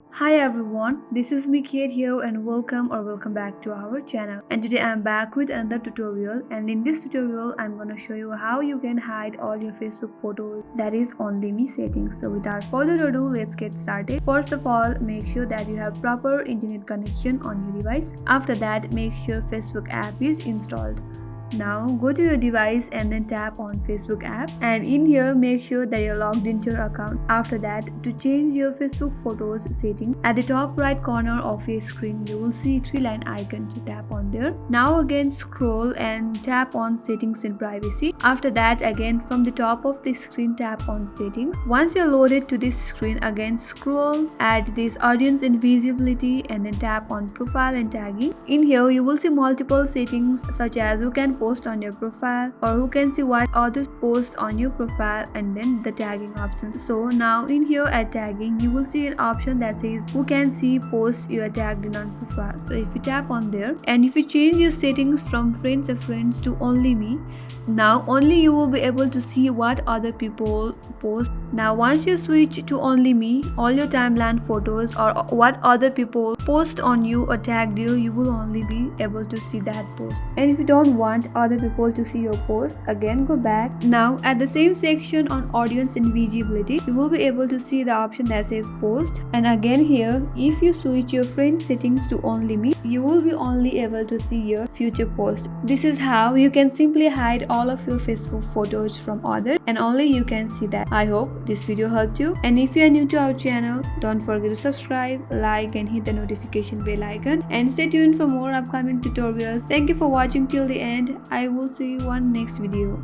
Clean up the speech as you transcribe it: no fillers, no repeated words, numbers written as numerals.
Hi everyone, this is Mikhail here and welcome back to our channel. And today I'm back with another tutorial, and in this tutorial I'm gonna show you how you can hide all your Facebook photos, that is only me settings. So without further ado, let's get started. First of all, make sure that you have proper internet connection on your device. After that, make sure Facebook app is installed. Now go to your device and then tap on Facebook app, and in here make sure that you're logged into your account. After that, to change your Facebook photos setting, at the top right corner of your screen you will see three line icon. To tap on there. Now again scroll and tap on settings and privacy. After that, again from the top of the screen tap on settings. Once you're loaded to this screen, again scroll, add this audience and visibility, and then tap on profile and tagging. In here you will see multiple settings such as you can post on your profile or who can see what others post on your profile, and then the tagging options. So now in here at tagging you will see an option that says who can see posts you are tagged in on profile. So if you tap on there, and if you change your settings from friends of friends to only me, now only you will be able to see what other people post. Now once you switch to only me, all your timeline photos or what other people post on you or tagged you, you will only be able to see that post. And if you don't want other people to see your post, again go back. Now at the same section on audience and visibility, you will be able to see the option that says post, and again here if you switch your friend settings to only me, you will be only able to see your future post. This is how you can simply hide all of your Facebook photos from others, and only you can see that. I hope this video helped you, and if you are new to our channel, don't forget to subscribe, like and hit the notification bell icon, and stay tuned for more upcoming tutorials. Thank you for watching till the end. I will see you on next video.